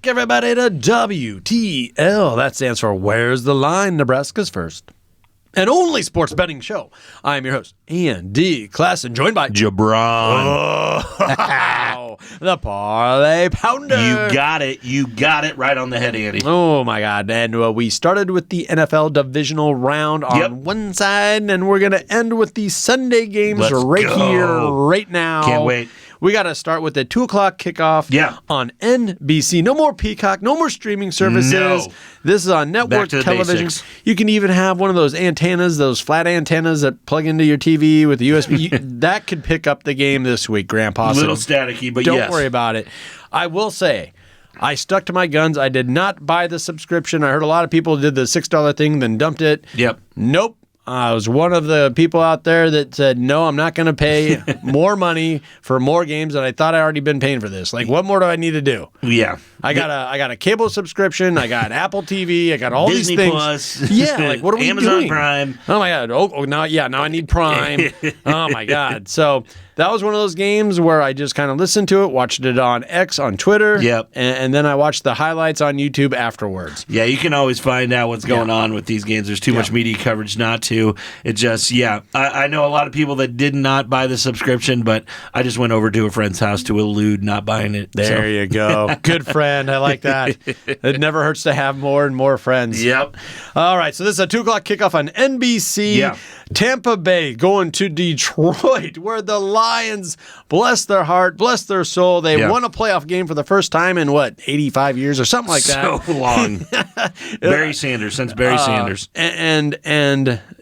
everybody, to WTL. That stands for Where's the Line? Nebraska's first and only sports betting show. I am your host, Andy Klassen, joined by Jabron. Oh, the Parlay Pounder. You got it. You got it right on the head, Andy. Oh, my God. And we started with the NFL Divisional round on one side, and we're going to end with the Sunday games here, right now. Can't wait. We got to start with the 2 o'clock kickoff on NBC. No more Peacock, no more streaming services. No. This is on network television. Basics. You can even have one of those antennas, those flat antennas that plug into your TV with the USB. That could pick up the game this week, Grandpa. A little staticky, but don't worry about it. I will say, I stuck to my guns. I did not buy the subscription. I heard a lot of people did the $6 thing, then dumped it. Yep. Nope. I was one of the people out there that said, no, I'm not going to pay more money for more games than I thought I already been paying for this. Like, what more do I need to do? Yeah. I got a cable subscription. I got Apple TV. I got all Disney these things. Plus. Yeah, like, what are we Amazon doing? Prime. Oh, my God. Now I need Prime. Oh, my God. So that was one of those games where I just kind of listened to it, watched it on X, on Twitter. Yep. And then I watched the highlights on YouTube afterwards. Yeah, you can always find out what's going on with these games. There's too much media coverage not to. It just, I know a lot of people that did not buy the subscription, but I just went over to a friend's house to elude not buying it. There you go. Good friend. I like that. It never hurts to have more and more friends. Yep. All right, so this is a 2 o'clock kickoff on NBC. Yeah. Tampa Bay going to Detroit, where the Lions, bless their heart, bless their soul, they won a playoff game for the first time in, 85 years or something like that? So long. Barry Sanders, since Barry Sanders. And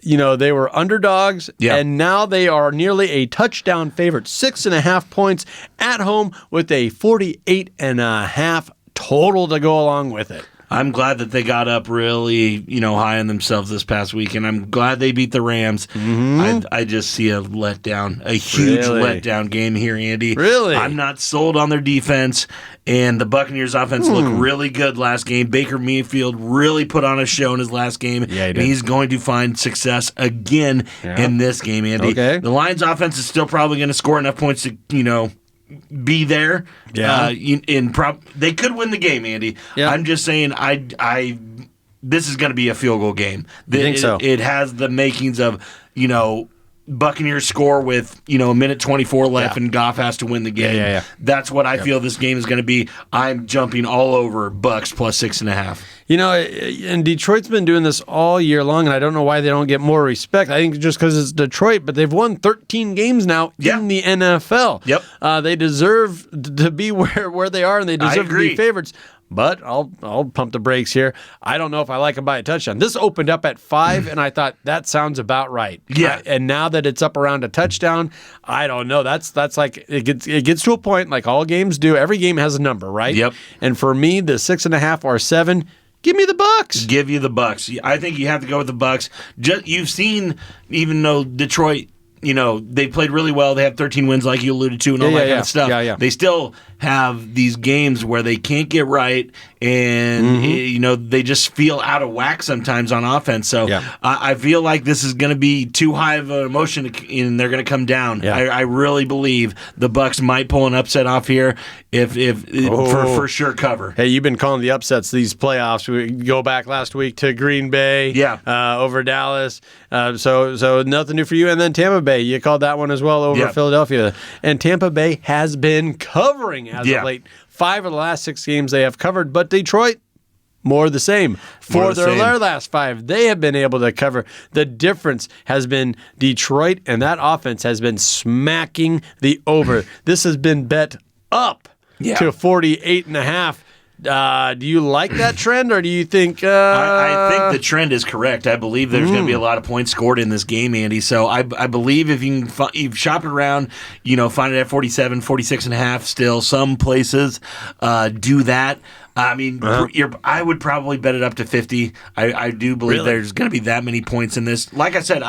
they were underdogs, and now they are nearly a touchdown favorite, 6.5 points at home with a 48.5 total to go along with it. I'm glad that they got up really, high on themselves this past week, and I'm glad they beat the Rams. Mm-hmm. I just see a letdown, a huge letdown game here, Andy. Really? I'm not sold on their defense, and the Buccaneers' offense looked really good last game. Baker Mayfield really put on a show in his last game, and he's going to find success again in this game, Andy. Okay. The Lions' offense is still probably going to score enough points to, be there. Yeah. They could win the game, Andy. Yeah. I'm just saying this is going to be a field goal game. I think so. It has the makings of, Buccaneers score with, a minute 24 left and Goff has to win the game. Yeah. That's what I feel this game is going to be. I'm jumping all over Bucks plus 6.5. And Detroit's been doing this all year long, and I don't know why they don't get more respect. I think just because it's Detroit, but they've won 13 games now in the NFL. Yep. They deserve to be where they are, and they deserve to be favorites. But I'll pump the brakes here. I don't know if I like them by a touchdown. This opened up at 5, and I thought that sounds about right. Yeah. And now that it's up around a touchdown, I don't know. That's like it gets to a point like all games do. Every game has a number, right? Yep. And for me, the 6.5 or 7. Give me the Bucks. Give you the Bucks. I think you have to go with the Bucks. You've seen, even though Detroit, they played really well. They have 13 wins, like you alluded to, and all that kind of stuff. Yeah. They still have these games where they can't get right, and they just feel out of whack sometimes on offense. So I feel like this is going to be too high of an emotion, and they're going to come down. Yeah. I really believe the Bucks might pull an upset off here for sure cover. Hey, you've been calling the upsets these playoffs. We go back last week to Green Bay, over Dallas. So nothing new for you. And then Tampa Bay, you called that one as well over Philadelphia. And Tampa Bay has been covering as of late. 5 of the last 6 games they have covered, but Detroit, more the same. For their last 5, they have been able to cover. The difference has been Detroit, and that offense has been smacking the over. This has been bet up to 48.5. Do you like that trend, or do you think... I think the trend is correct. I believe there's going to be a lot of points scored in this game, Andy. So I believe if you can you've shopped around, find it at 47, 46.5 still. Some places do that. I mean, I would probably bet it up to 50. I do believe there's going to be that many points in this. Like I said,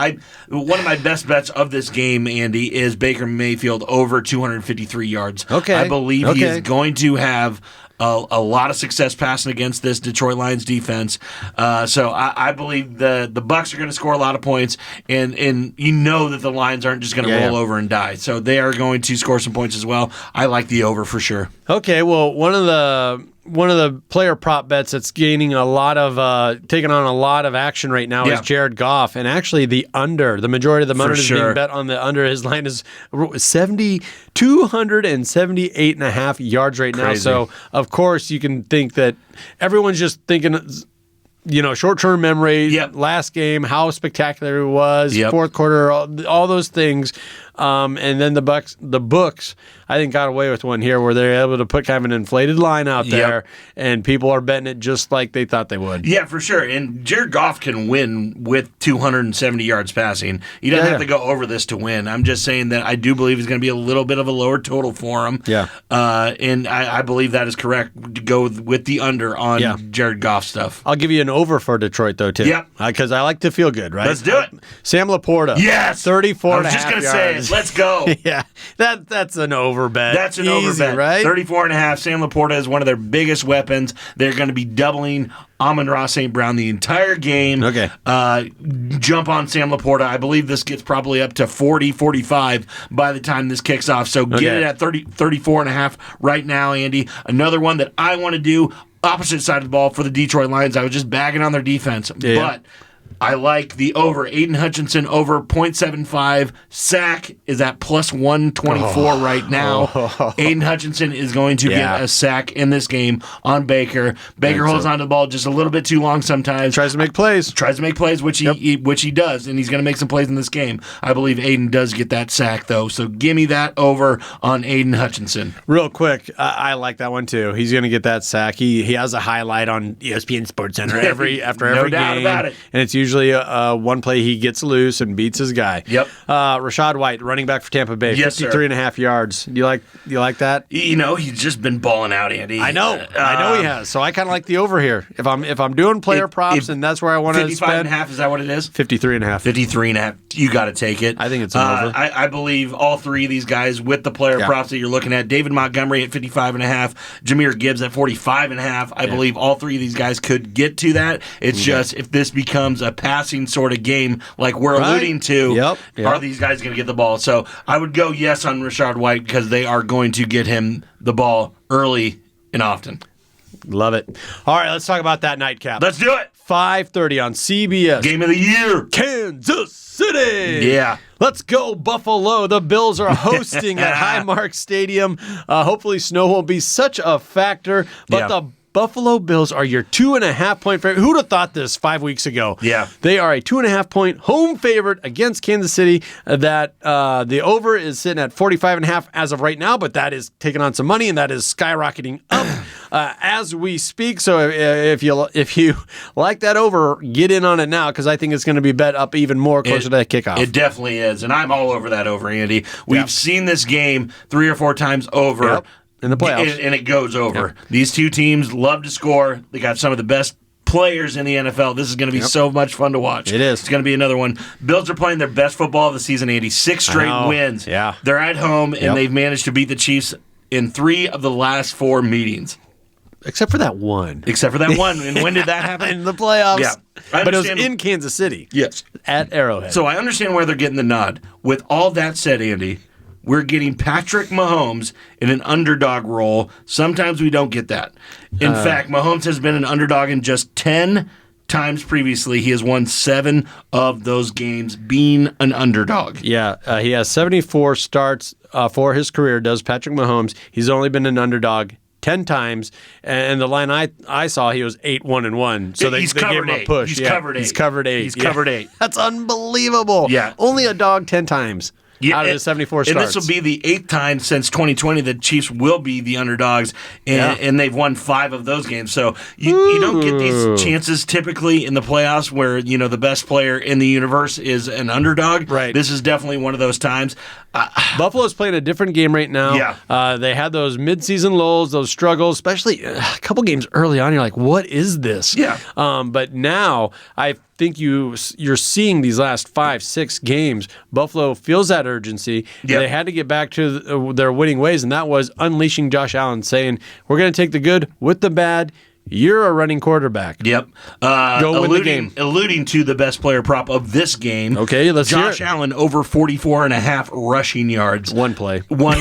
one of my best bets of this game, Andy, is Baker Mayfield over 253 yards. Okay. I believe he is going to have a lot of success passing against this Detroit Lions defense. So I believe the Bucs are going to score a lot of points, and that the Lions aren't just going to roll over and die. So they are going to score some points as well. I like the over for sure. Okay, well, one of the one of the player prop bets that's gaining a lot of taking on a lot of action right now is Jared Goff, and actually the majority of the money is being bet on the under. His line is 278.5 yards right now. So of course you can think that everyone's just thinking, short-term memory, last game, how spectacular it was, fourth quarter, all those things. And then the books, I think, got away with one here where they're able to put kind of an inflated line out there, and people are betting it just like they thought they would. Yeah, for sure. And Jared Goff can win with 270 yards passing. He doesn't have to go over this to win. I'm just saying that I do believe it's going to be a little bit of a lower total for him. Yeah. And I believe that is correct to go with the under on Jared Goff stuff. I'll give you an over for Detroit, though, too. Yep. Because I like to feel good, right? Let's do it. Sam Laporta. Yes. 34 I was just going to say it. Let's go. Yeah. That's an over bet. That's an over bet. Right? 34.5. Sam Laporta is one of their biggest weapons. They're going to be doubling Amon-Ra St. Brown the entire game. Okay. Jump on Sam Laporta. I believe this gets probably up to 40, 45 by the time this kicks off. So get it at 34.5 right now, Andy. Another one that I want to do, opposite side of the ball for the Detroit Lions. I was just bagging on their defense. But I like the over. Aiden Hutchinson over 0.75. Sack is at plus 124 right now. Aiden Hutchinson is going to get a sack in this game on Baker. Baker holds onto the ball just a little bit too long sometimes. Tries to make plays. Which he does, and he's going to make some plays in this game. I believe Aiden does get that sack, though. So give me that over on Aiden Hutchinson. Real quick, I like that one, too. He's going to get that sack. He has a highlight on ESPN SportsCenter after every no doubt game. About it. And it's usually one play he gets loose and beats his guy. Yep. Rashad White, running back for Tampa Bay, 53.5 yards. You like that? He's just been balling out, Andy. I know he has. So I kind of like the over here. If I'm doing player props, and that's where I want to spend. 55.5, is that what it is? 53.5. 53.5. You got to take it. I think it's an over. I believe all three of these guys with the player props that you're looking at. David Montgomery at 55.5. Jameer Gibbs at 45.5. I believe all three of these guys could get to that. It's just if this becomes a passing sort of game like we're alluding to, are these guys going to get the ball? So I would go yes on Rashad White because they are going to get him the ball early and often. Love it. All right, let's talk about that nightcap. Let's do it. 5:30 on CBS. Game of the year. Kansas City. Yeah. Let's go, Buffalo. The Bills are hosting at Highmark Stadium. Hopefully snow won't be such a factor, but the Buffalo Bills are your 2.5-point favorite. Who'd have thought this 5 weeks ago? Yeah. They are a 2.5-point home favorite against Kansas City. That the over is sitting at 45.5 as of right now, but that is taking on some money, and that is skyrocketing up as we speak. So if you like that over, get in on it now because I think it's going to be bet up even more closer to that kickoff. It definitely is, and I'm all over that over, Andy. We've seen this game 3 or 4 times over. Yep. In the playoffs. And it goes over. These two teams love to score. They got some of the best players in the NFL. This is going to be so much fun to watch. It is. It's going to be another one. Bills are playing their best football of the season, Andy. 6 straight wins. Yeah. They're at home, and they've managed to beat the Chiefs in 3 of the last 4 meetings. Except for that one. And when did that happen? In the playoffs. Yeah. But it was in Kansas City. Yes. At Arrowhead. So I understand where they're getting the nod. With all that said, Andy, we're getting Patrick Mahomes in an underdog role. Sometimes we don't get that. In fact, Mahomes has been an underdog in just 10 times previously. He has won 7 of those games being an underdog. Yeah, he has 74 starts for his career, does Patrick Mahomes. He's only been an underdog 10 times, and the line I saw, he was 8-1-1. So they gave him a push. He's covered 8. He's covered 8. He's covered 8. That's unbelievable. Yeah. Only a dog 10 times. Out of the 74 starts. And this will be the 8th time since 2020 the Chiefs will be the underdogs, and they've won 5 of those games. So you don't get these chances typically in the playoffs where the best player in the universe is an underdog. Right. This is definitely one of those times. Buffalo's playing a different game right now. Yeah. They had those midseason lulls, those struggles, especially a couple games early on. You're like, what is this? Yeah. But now I think you're seeing these last 5-6 games. Buffalo feels that urgency. Yep. They had to get back to their winning ways, and that was unleashing Josh Allen, saying, we're going to take the good with the bad. You're a running quarterback. Yep. Go win the game. Alluding to the best player prop of this game. Okay, let's hear it. Josh Allen over 44.5 rushing yards. One play. But,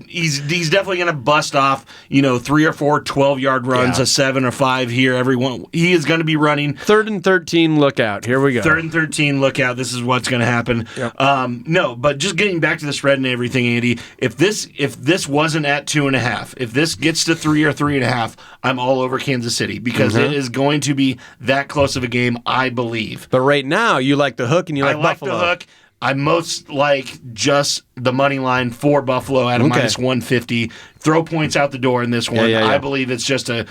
he's definitely going to bust off, 3 or 4 12-yard runs, a 7 or 5 here. Everyone. He is going to be running. 3rd and 13, look out. Here we go. 3rd and 13, look out. This is what's going to happen. Yep. But just getting back to the spread and everything, Andy, if this wasn't at 2.5, if this gets to 3 or 3.5, I'm all over Kansas City because it is going to be that close of a game, I believe. But right now, you like the hook and you like Buffalo. I like the hook. I most like just the money line for Buffalo at a minus 150. Throw points out the door in this one. I believe it's just one of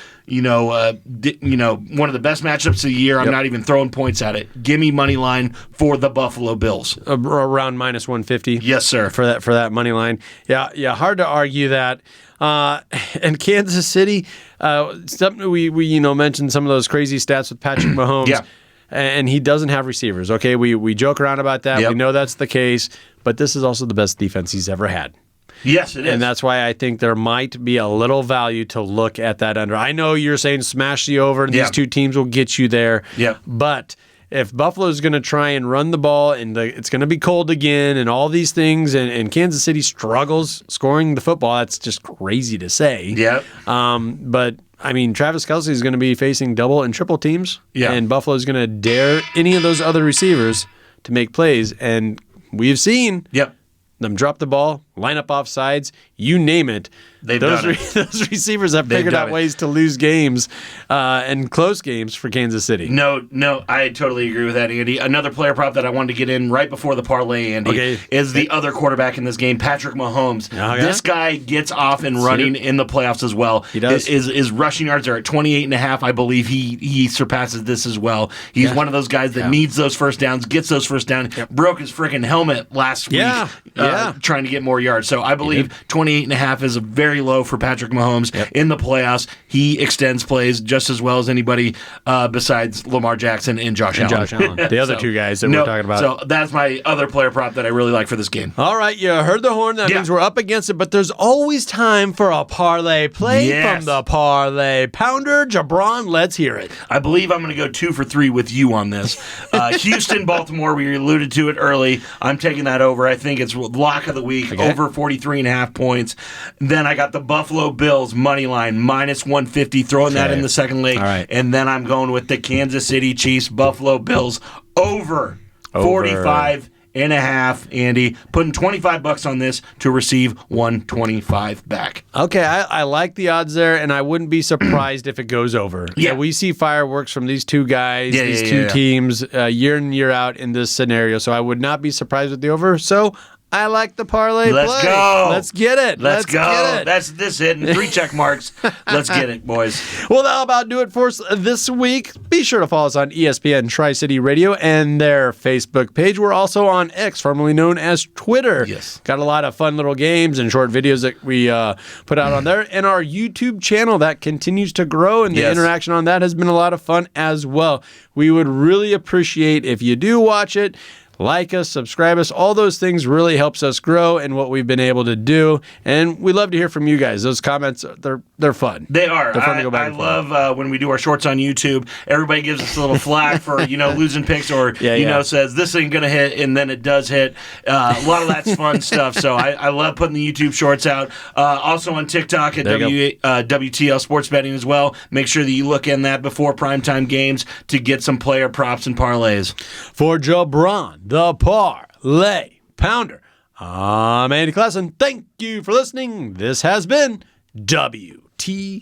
the best matchups of the year. I'm not even throwing points at it. Give me money line for the Buffalo Bills. Around minus 150. Yes, sir. For that money line. Yeah. Hard to argue that. And Kansas City, something we mentioned some of those crazy stats with Patrick Mahomes. Yeah. And he doesn't have receivers. Okay, we joke around about that. Yep. We know that's the case, but this is also the best defense he's ever had. Yes, it is. And that's why I think there might be a little value to look at that under. I know you're saying smash the over, and these two teams will get you there. Yeah. But if Buffalo's going to try and run the ball, and it's going to be cold again, and all these things, and Kansas City struggles scoring the football, that's just crazy to say. Yeah. But I mean, Travis Kelce is going to be facing double and triple teams, and Buffalo is going to dare any of those other receivers to make plays, and we've seen them drop the ball, line up off sides, you name it. Those receivers have figured out ways to lose games and close games for Kansas City. No, I totally agree with that, Andy. Another player prop that I wanted to get in right before the parlay, Andy, is the other quarterback in this game, Patrick Mahomes. This guy gets off and running in the playoffs as well. He does. His rushing yards are at 28.5. I believe he surpasses this as well. He's one of those guys that needs those first downs, gets those first downs, broke his freaking helmet last week trying to get more yards. So I believe 28.5 is a very low for Patrick Mahomes in the playoffs. He extends plays just as well as anybody besides Lamar Jackson and Josh Allen. The other two guys that we're talking about. So that's my other player prop that I really like for this game. All right, you heard the horn. That means we're up against it, but there's always time for a parlay play from the Parlay Pounder. Jabron, let's hear it. I believe I'm going to go 2 for 3 with you on this. Houston, Baltimore, we alluded to it early. I'm taking that over. I think it's lock of the week, over 43.5 points. Then I got the Buffalo Bills money line, minus 150, throwing that in the second leg. And then I'm going with the Kansas City Chiefs, Buffalo Bills, over 45.5, Andy. Putting $25 on this to receive $125 back. Okay, I like the odds there, and I wouldn't be surprised if it goes over. Yeah, we see fireworks from these two guys, these two teams, year in, year out in this scenario, so I would not be surprised with the over. So I like the parlay play. Let's go. Let's get it. Let's go. Get it. That's this hitting 3 check marks. Let's get it, boys. Well, that'll about do it for us this week. Be sure to follow us on ESPN Tri-City Radio and their Facebook page. We're also on X, formerly known as Twitter. Yes. Got a lot of fun little games and short videos that we put out on there. And our YouTube channel that continues to grow, and the interaction on that has been a lot of fun as well. We would really appreciate if you do watch it. Like us, subscribe us, all those things really helps us grow and what we've been able to do. And we love to hear from you guys. Those comments, they're fun. They are. They're fun to go back and forth. Love when we do our shorts on YouTube. Everybody gives us a little flack for losing picks or says this ain't gonna hit and then it does hit. A lot of that's fun stuff. So I love putting the YouTube shorts out. Also on TikTok at WTL Sports Betting as well. Make sure that you look in that before primetime games to get some player props and parlays. For Jabron, the Parlay Pounder, I'm Andy Klassen. Thank you for listening. This has been WTL.